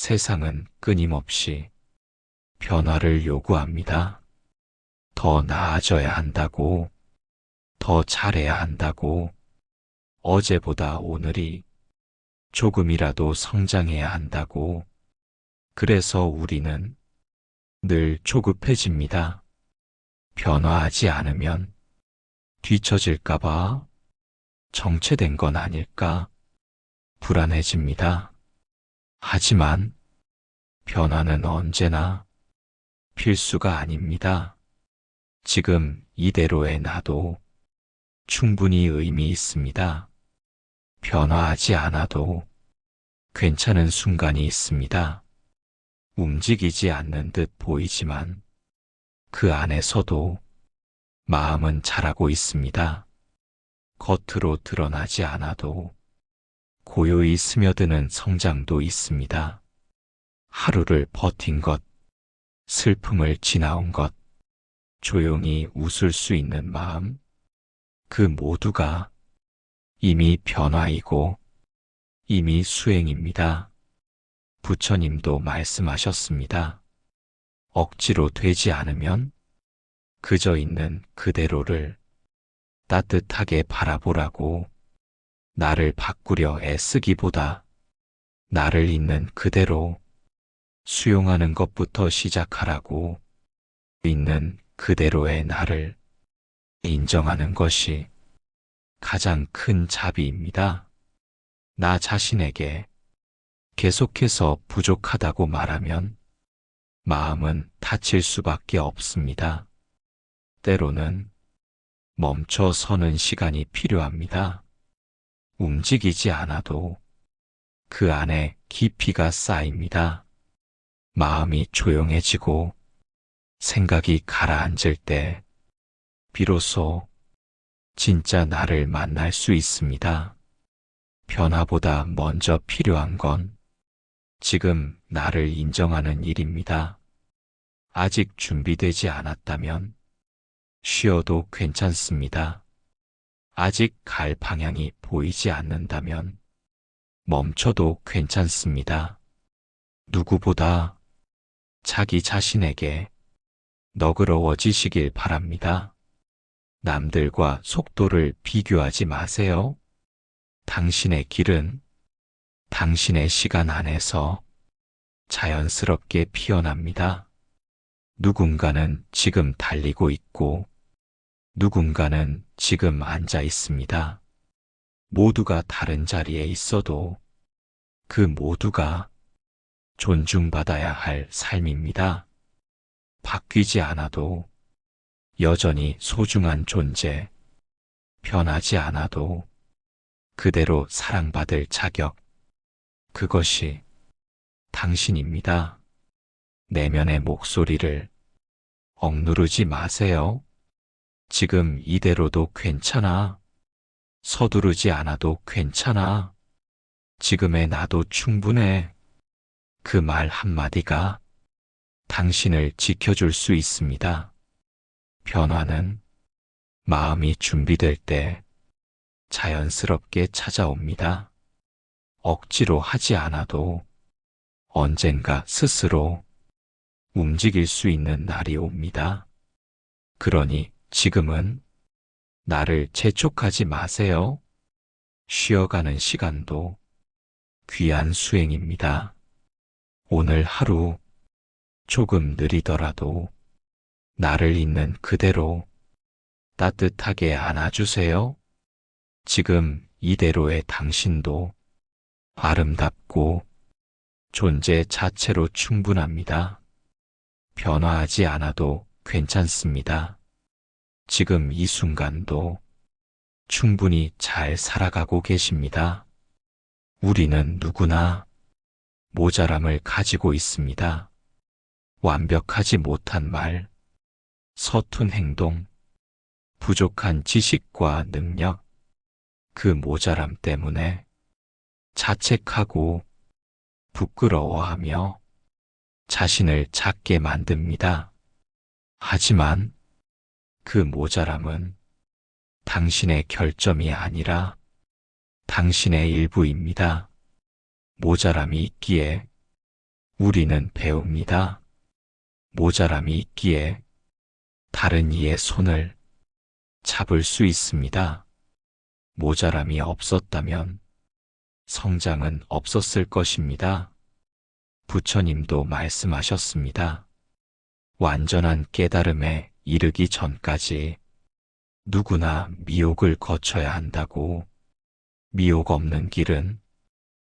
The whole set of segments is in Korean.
세상은 끊임없이 변화를 요구합니다. 더 나아져야 한다고, 더 잘해야 한다고, 어제보다 오늘이 조금이라도 성장해야 한다고. 그래서 우리는 늘 조급해집니다. 변화하지 않으면 뒤처질까봐, 정체된 건 아닐까 불안해집니다. 하지만 변화는 언제나 필수가 아닙니다. 지금 이대로의 나도 충분히 의미 있습니다. 변화하지 않아도 괜찮은 순간이 있습니다. 움직이지 않는 듯 보이지만 그 안에서도 마음은 자라고 있습니다. 겉으로 드러나지 않아도 고요히 스며드는 성장도 있습니다. 하루를 버틴 것, 슬픔을 지나온 것, 조용히 웃을 수 있는 마음, 그 모두가 이미 변화이고 이미 수행입니다. 부처님도 말씀하셨습니다. 억지로 되지 않으면 그저 있는 그대로를 따뜻하게 바라보라고. 나를 바꾸려 애쓰기보다 나를 있는 그대로 수용하는 것부터 시작하라고. 있는 그대로의 나를 인정하는 것이 가장 큰 자비입니다. 나 자신에게 계속해서 부족하다고 말하면 마음은 다칠 수밖에 없습니다. 때로는 멈춰 서는 시간이 필요합니다. 움직이지 않아도 그 안에 깊이가 쌓입니다. 마음이 조용해지고 생각이 가라앉을 때 비로소 진짜 나를 만날 수 있습니다. 변화보다 먼저 필요한 건 지금 나를 인정하는 일입니다. 아직 준비되지 않았다면 쉬어도 괜찮습니다. 아직 갈 방향이 보이지 않는다면 멈춰도 괜찮습니다. 누구보다 자기 자신에게 너그러워지시길 바랍니다. 남들과 속도를 비교하지 마세요. 당신의 길은 당신의 시간 안에서 자연스럽게 피어납니다. 누군가는 지금 달리고 있고 누군가는 지금 앉아 있습니다. 모두가 다른 자리에 있어도 그 모두가 존중받아야 할 삶입니다. 바뀌지 않아도 여전히 소중한 존재, 변하지 않아도 그대로 사랑받을 자격, 그것이 당신입니다. 내면의 목소리를 억누르지 마세요. 지금 이대로도 괜찮아. 서두르지 않아도 괜찮아. 지금의 나도 충분해. 그 말 한마디가 당신을 지켜줄 수 있습니다. 변화는 마음이 준비될 때 자연스럽게 찾아옵니다. 억지로 하지 않아도 언젠가 스스로 움직일 수 있는 날이 옵니다. 그러니 지금은 나를 재촉하지 마세요. 쉬어가는 시간도 귀한 수행입니다. 오늘 하루 조금 느리더라도 나를 있는 그대로 따뜻하게 안아주세요. 지금 이대로의 당신도 아름답고 존재 자체로 충분합니다. 변화하지 않아도 괜찮습니다. 지금 이 순간도 충분히 잘 살아가고 계십니다. 우리는 누구나 모자람을 가지고 있습니다. 완벽하지 못한 말, 서툰 행동, 부족한 지식과 능력, 그 모자람 때문에 자책하고 부끄러워하며 자신을 작게 만듭니다. 하지만 그 모자람은 당신의 결점이 아니라 당신의 일부입니다. 모자람이 있기에 우리는 배웁니다. 모자람이 있기에 다른 이의 손을 잡을 수 있습니다. 모자람이 없었다면 성장은 없었을 것입니다. 부처님도 말씀하셨습니다. 완전한 깨달음에 이르기 전까지 누구나 미혹을 거쳐야 한다고. 미혹 없는 길은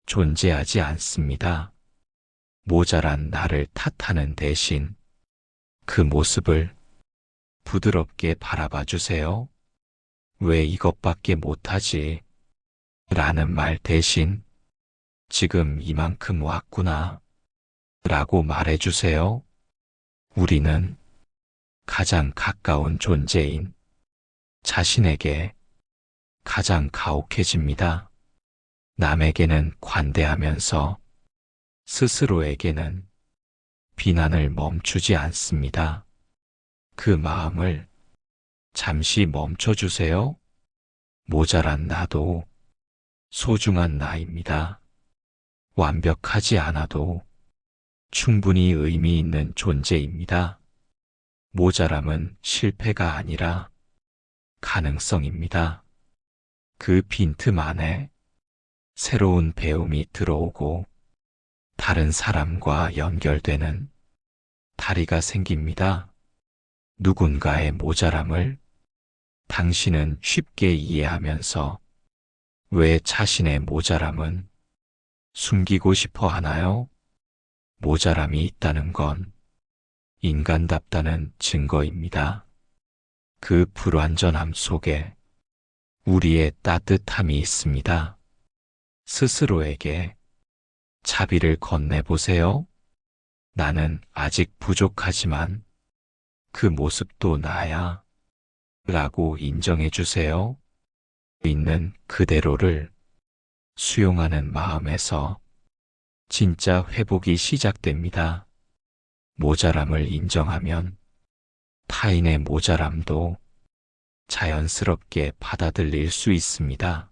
존재하지 않습니다. 모자란 나를 탓하는 대신 그 모습을 부드럽게 바라봐 주세요. 왜 이것밖에 못하지? 라는 말 대신 지금 이만큼 왔구나 라고 말해 주세요. 우리는 가장 가까운 존재인 자신에게 가장 가혹해집니다. 남에게는 관대하면서 스스로에게는 비난을 멈추지 않습니다. 그 마음을 잠시 멈춰주세요. 모자란 나도 소중한 나입니다. 완벽하지 않아도 충분히 의미 있는 존재입니다. 모자람은 실패가 아니라 가능성입니다. 그 빈틈 안에 새로운 배움이 들어오고 다른 사람과 연결되는 다리가 생깁니다. 누군가의 모자람을 당신은 쉽게 이해하면서 왜 자신의 모자람은 숨기고 싶어 하나요? 모자람이 있다는 건 인간답다는 증거입니다. 그 불완전함 속에 우리의 따뜻함이 있습니다. 스스로에게 자비를 건네보세요. 나는 아직 부족하지만 그 모습도 나야 라고 인정해 주세요. 있는 그대로를 수용하는 마음에서 진짜 회복이 시작됩니다. 모자람을 인정하면 타인의 모자람도 자연스럽게 받아들일 수 있습니다.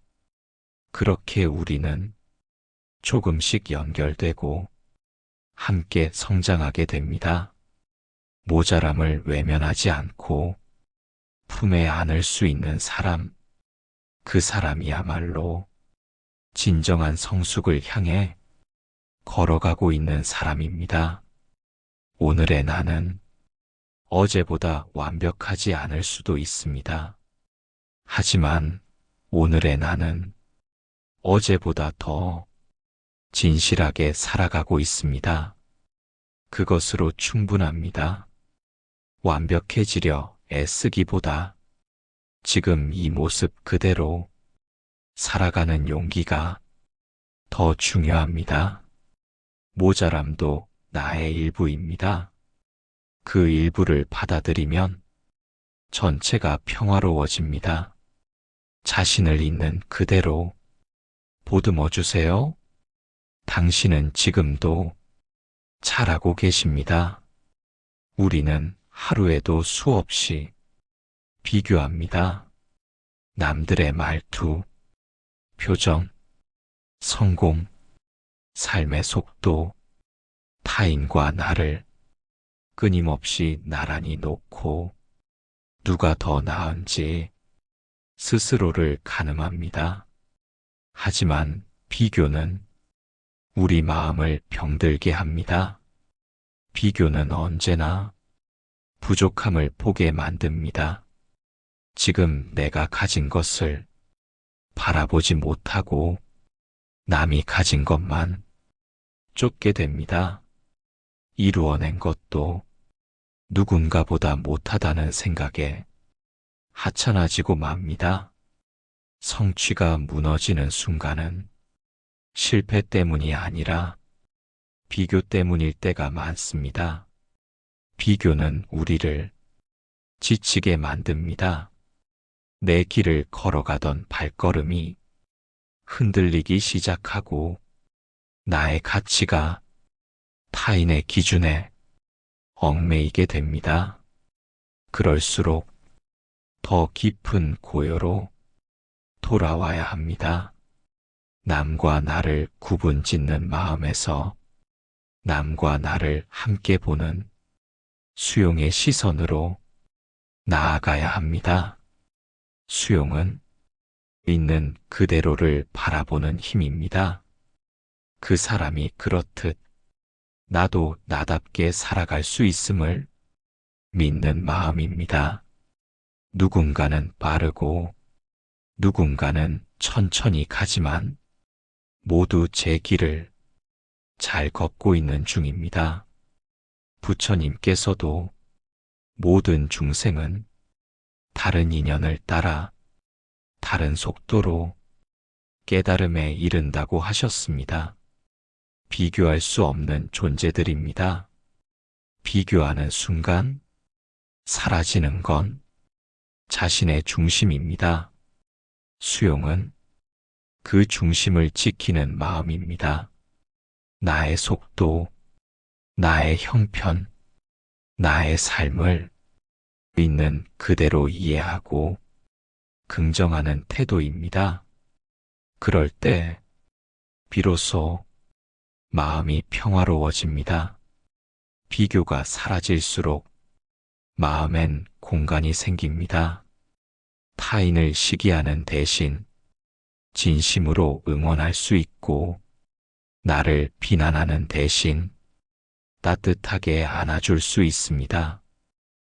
그렇게 우리는 조금씩 연결되고 함께 성장하게 됩니다. 모자람을 외면하지 않고 품에 안을 수 있는 사람, 그 사람이야말로 진정한 성숙을 향해 걸어가고 있는 사람입니다. 오늘의 나는 어제보다 완벽하지 않을 수도 있습니다. 하지만 오늘의 나는 어제보다 더 진실하게 살아가고 있습니다. 그것으로 충분합니다. 완벽해지려 애쓰기보다 지금 이 모습 그대로 살아가는 용기가 더 중요합니다. 모자람도 나의 일부입니다. 그 일부를 받아들이면 전체가 평화로워집니다. 자신을 있는 그대로 보듬어 주세요. 당신은 지금도 잘하고 계십니다. 우리는 하루에도 수없이 비교합니다. 남들의 말투, 표정, 성공, 삶의 속도, 타인과 나를 끊임없이 나란히 놓고 누가 더 나은지 스스로를 가늠합니다. 하지만 비교는 우리 마음을 병들게 합니다. 비교는 언제나 부족함을 보게 만듭니다. 지금 내가 가진 것을 바라보지 못하고 남이 가진 것만 쫓게 됩니다. 이루어낸 것도 누군가보다 못하다는 생각에 하찮아지고 맙니다. 성취가 무너지는 순간은 실패 때문이 아니라 비교 때문일 때가 많습니다. 비교는 우리를 지치게 만듭니다. 내 길을 걸어가던 발걸음이 흔들리기 시작하고 나의 가치가 타인의 기준에 얽매이게 됩니다. 그럴수록 더 깊은 고요로 돌아와야 합니다. 남과 나를 구분짓는 마음에서 남과 나를 함께 보는 수용의 시선으로 나아가야 합니다. 수용은 있는 그대로를 바라보는 힘입니다. 그 사람이 그렇듯 나도 나답게 살아갈 수 있음을 믿는 마음입니다. 누군가는 빠르고 누군가는 천천히 가지만 모두 제 길을 잘 걷고 있는 중입니다. 부처님께서도 모든 중생은 다른 인연을 따라 다른 속도로 깨달음에 이른다고 하셨습니다. 비교할 수 없는 존재들입니다. 비교하는 순간 사라지는 건 자신의 중심입니다. 수용은 그 중심을 지키는 마음입니다. 나의 속도, 나의 형편, 나의 삶을 있는 그대로 이해하고 긍정하는 태도입니다. 그럴 때 비로소 마음이 평화로워집니다. 비교가 사라질수록 마음엔 공간이 생깁니다. 타인을 시기하는 대신 진심으로 응원할 수 있고 나를 비난하는 대신 따뜻하게 안아줄 수 있습니다.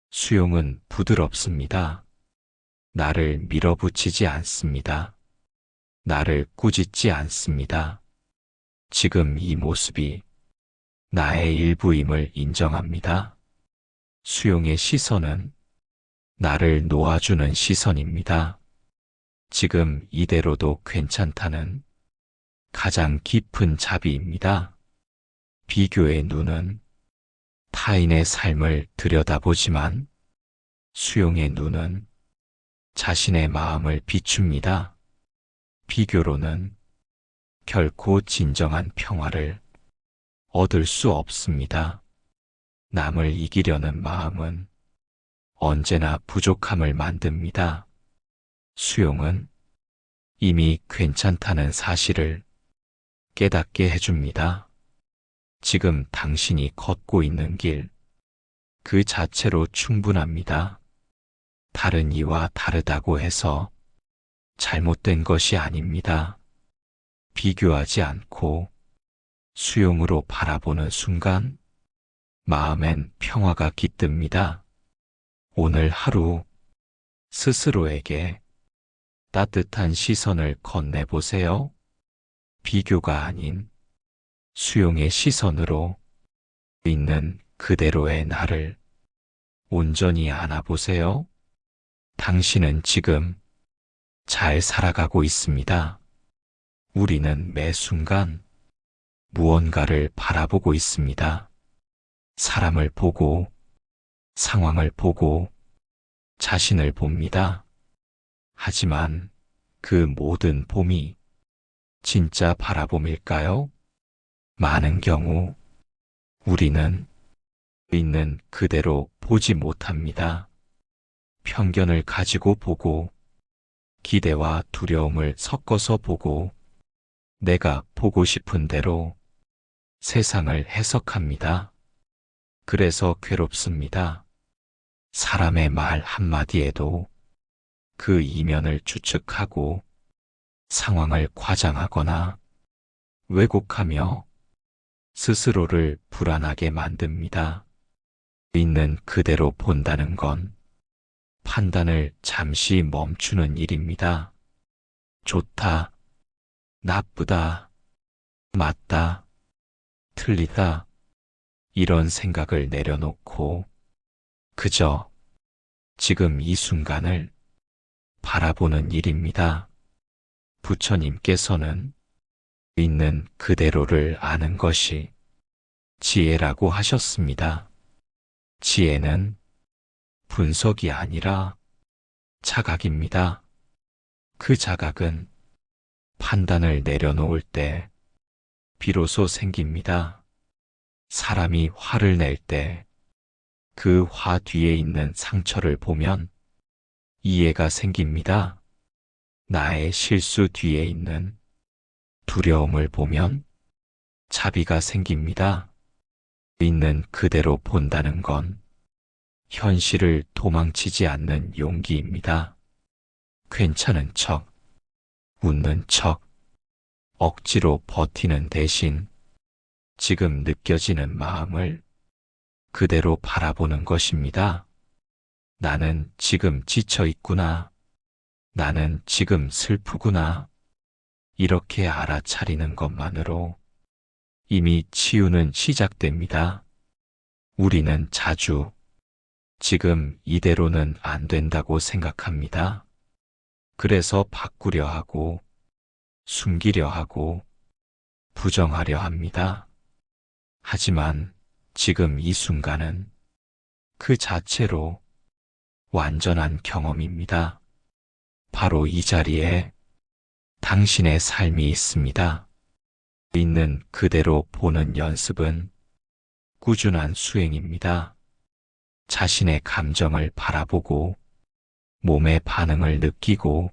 수용은 부드럽습니다. 나를 밀어붙이지 않습니다. 나를 꾸짖지 않습니다. 지금 이 모습이 나의 일부임을 인정합니다. 수용의 시선은 나를 놓아주는 시선입니다. 지금 이대로도 괜찮다는 가장 깊은 자비입니다. 비교의 눈은 타인의 삶을 들여다보지만 수용의 눈은 자신의 마음을 비춥니다. 비교로는 결코 진정한 평화를 얻을 수 없습니다. 남을 이기려는 마음은 언제나 부족함을 만듭니다. 수용은 이미 괜찮다는 사실을 깨닫게 해줍니다. 지금 당신이 걷고 있는 길, 그 자체로 충분합니다. 다른 이와 다르다고 해서 잘못된 것이 아닙니다. 비교하지 않고 수용으로 바라보는 순간 마음엔 평화가 깃듭니다. 오늘 하루 스스로에게 따뜻한 시선을 건네보세요. 비교가 아닌 수용의 시선으로 있는 그대로의 나를 온전히 안아보세요. 당신은 지금 잘 살아가고 있습니다. 우리는 매 순간 무언가를 바라보고 있습니다. 사람을 보고, 상황을 보고, 자신을 봅니다. 하지만 그 모든 봄이 진짜 바라봄일까요? 많은 경우 우리는 있는 그대로 보지 못합니다. 편견을 가지고 보고 기대와 두려움을 섞어서 보고 내가 보고 싶은 대로 세상을 해석합니다. 그래서 괴롭습니다. 사람의 말 한마디에도 그 이면을 추측하고 상황을 과장하거나 왜곡하며 스스로를 불안하게 만듭니다. 있는 그대로 본다는 건 판단을 잠시 멈추는 일입니다. 좋다, 나쁘다, 맞다, 틀리다, 이런 생각을 내려놓고 그저 지금 이 순간을 바라보는 일입니다. 부처님께서는 있는 그대로를 아는 것이 지혜라고 하셨습니다. 지혜는 분석이 아니라 자각입니다. 그 자각은 판단을 내려놓을 때 비로소 생깁니다. 사람이 화를 낼 때 그 화 뒤에 있는 상처를 보면 이해가 생깁니다. 나의 실수 뒤에 있는 두려움을 보면 자비가 생깁니다. 있는 그대로 본다는 건 현실을 도망치지 않는 용기입니다. 괜찮은 척, 웃는 척, 억지로 버티는 대신 지금 느껴지는 마음을 그대로 바라보는 것입니다. 나는 지금 지쳐 있구나. 나는 지금 슬프구나. 이렇게 알아차리는 것만으로 이미 치유는 시작됩니다. 우리는 자주 지금 이대로는 안 된다고 생각합니다. 그래서 바꾸려 하고 숨기려 하고 부정하려 합니다. 하지만 지금 이 순간은 그 자체로 완전한 경험입니다. 바로 이 자리에 당신의 삶이 있습니다. 있는 그대로 보는 연습은 꾸준한 수행입니다. 자신의 감정을 바라보고 몸의 반응을 느끼고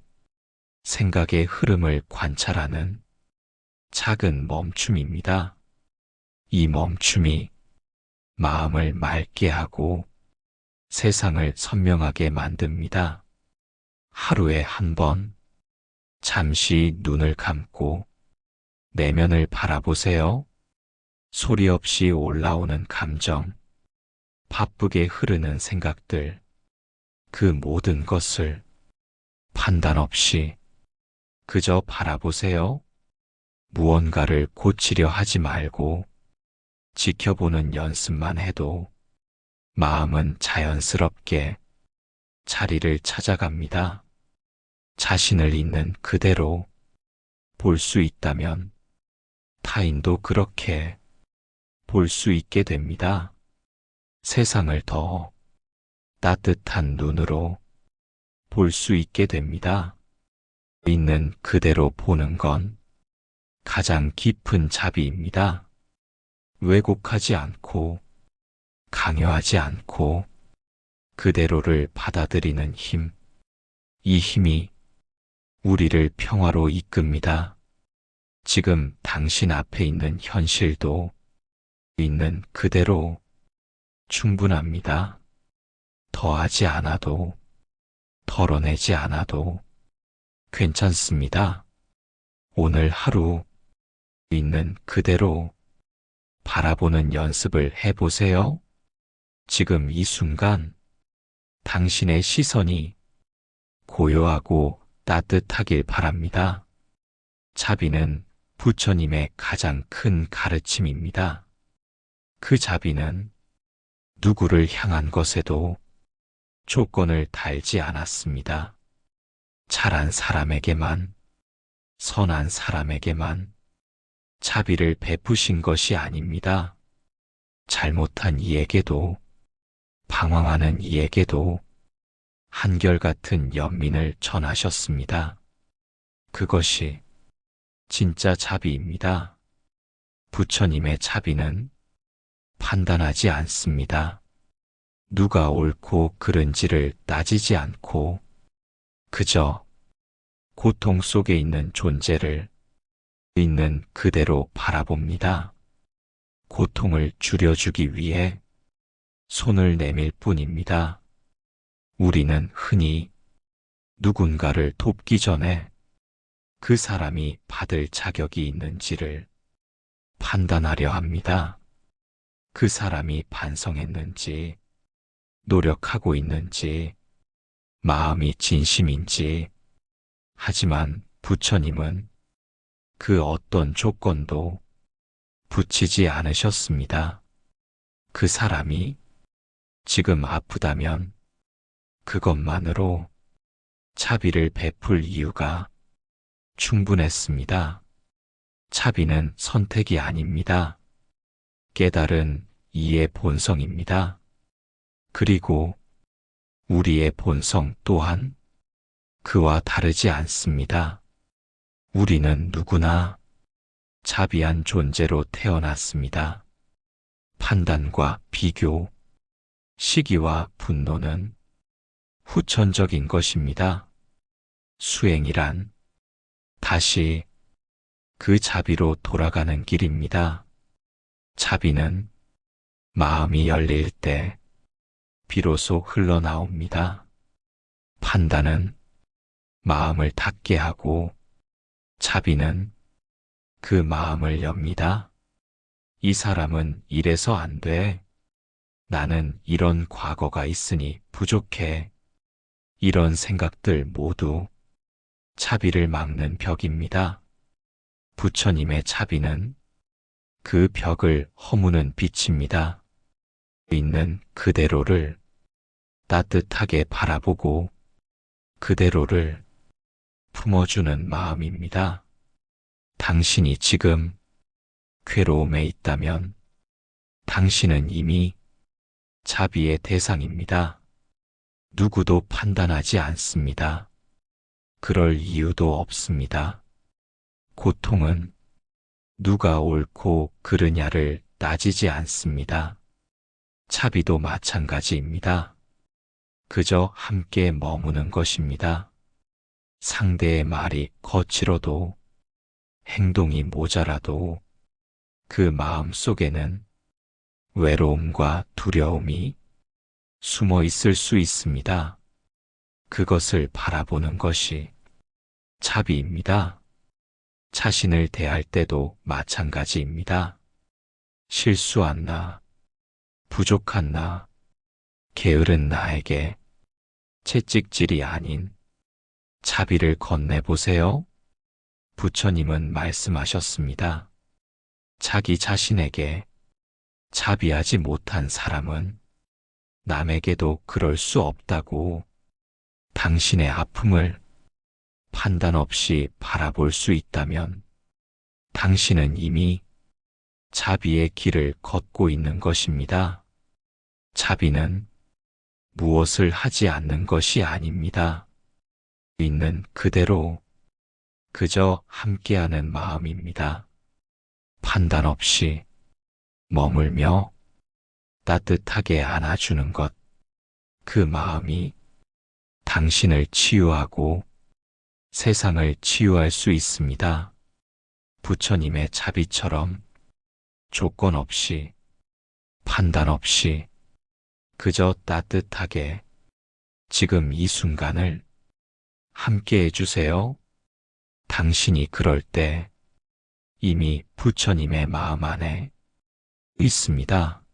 생각의 흐름을 관찰하는 작은 멈춤입니다. 이 멈춤이 마음을 맑게 하고 세상을 선명하게 만듭니다. 하루에 한 번 잠시 눈을 감고 내면을 바라보세요. 소리 없이 올라오는 감정, 바쁘게 흐르는 생각들, 그 모든 것을 판단 없이 그저 바라보세요. 무언가를 고치려 하지 말고 지켜보는 연습만 해도 마음은 자연스럽게 자리를 찾아갑니다. 자신을 있는 그대로 볼 수 있다면 타인도 그렇게 볼 수 있게 됩니다. 세상을 더 따뜻한 눈으로 볼 수 있게 됩니다. 있는 그대로 보는 건 가장 깊은 자비입니다. 왜곡하지 않고 강요하지 않고 그대로를 받아들이는 힘, 이 힘이 우리를 평화로 이끕니다. 지금 당신 앞에 있는 현실도 있는 그대로 충분합니다. 더하지 않아도, 덜어내지 않아도 괜찮습니다. 오늘 하루 있는 그대로 바라보는 연습을 해보세요. 지금 이 순간 당신의 시선이 고요하고 따뜻하길 바랍니다. 자비는 부처님의 가장 큰 가르침입니다. 그 자비는 누구를 향한 것에도 조건을 달지 않았습니다. 잘한 사람에게만, 선한 사람에게만 자비를 베푸신 것이 아닙니다. 잘못한 이에게도, 방황하는 이에게도 한결같은 연민을 전하셨습니다. 그것이 진짜 자비입니다. 부처님의 자비는 판단하지 않습니다. 누가 옳고 그른지를 따지지 않고 그저 고통 속에 있는 존재를 있는 그대로 바라봅니다. 고통을 줄여주기 위해 손을 내밀 뿐입니다. 우리는 흔히 누군가를 돕기 전에 그 사람이 받을 자격이 있는지를 판단하려 합니다. 그 사람이 반성했는지, 노력하고 있는지, 마음이 진심인지. 하지만 부처님은 그 어떤 조건도 붙이지 않으셨습니다. 그 사람이 지금 아프다면 그것만으로 자비를 베풀 이유가 충분했습니다. 자비는 선택이 아닙니다. 깨달은 이의 본성입니다. 그리고 우리의 본성 또한 그와 다르지 않습니다. 우리는 누구나 자비한 존재로 태어났습니다. 판단과 비교, 시기와 분노는 후천적인 것입니다. 수행이란 다시 그 자비로 돌아가는 길입니다. 자비는 마음이 열릴 때 비로소 흘러나옵니다. 판단은 마음을 닫게 하고 자비는 그 마음을 엽니다. 이 사람은 이래서 안 돼. 나는 이런 과거가 있으니 부족해. 이런 생각들 모두 자비를 막는 벽입니다. 부처님의 자비는 그 벽을 허무는 빛입니다. 있는 그대로를 따뜻하게 바라보고 그대로를 품어주는 마음입니다. 당신이 지금 괴로움에 있다면 당신은 이미 자비의 대상입니다. 누구도 판단하지 않습니다. 그럴 이유도 없습니다. 고통은 누가 옳고 그르냐를 따지지 않습니다. 자비도 마찬가지입니다. 그저 함께 머무는 것입니다. 상대의 말이 거칠어도 행동이 모자라도 그 마음 속에는 외로움과 두려움이 숨어 있을 수 있습니다. 그것을 바라보는 것이 자비입니다. 자신을 대할 때도 마찬가지입니다. 실수한 나, 부족한 나, 게으른 나에게 채찍질이 아닌 자비를 건네보세요. 부처님은 말씀하셨습니다. 자기 자신에게 자비하지 못한 사람은 남에게도 그럴 수 없다고. 당신의 아픔을 판단 없이 바라볼 수 있다면 당신은 이미 자비의 길을 걷고 있는 것입니다. 자비는 무엇을 하지 않는 것이 아닙니다. 있는 그대로 그저 함께하는 마음입니다. 판단 없이 머물며 따뜻하게 안아주는 것, 그 마음이 당신을 치유하고 세상을 치유할 수 있습니다. 부처님의 자비처럼 조건 없이, 판단 없이 그저 따뜻하게 지금 이 순간을 함께 해주세요. 당신이 그럴 때 이미 부처님의 마음 안에 있습니다.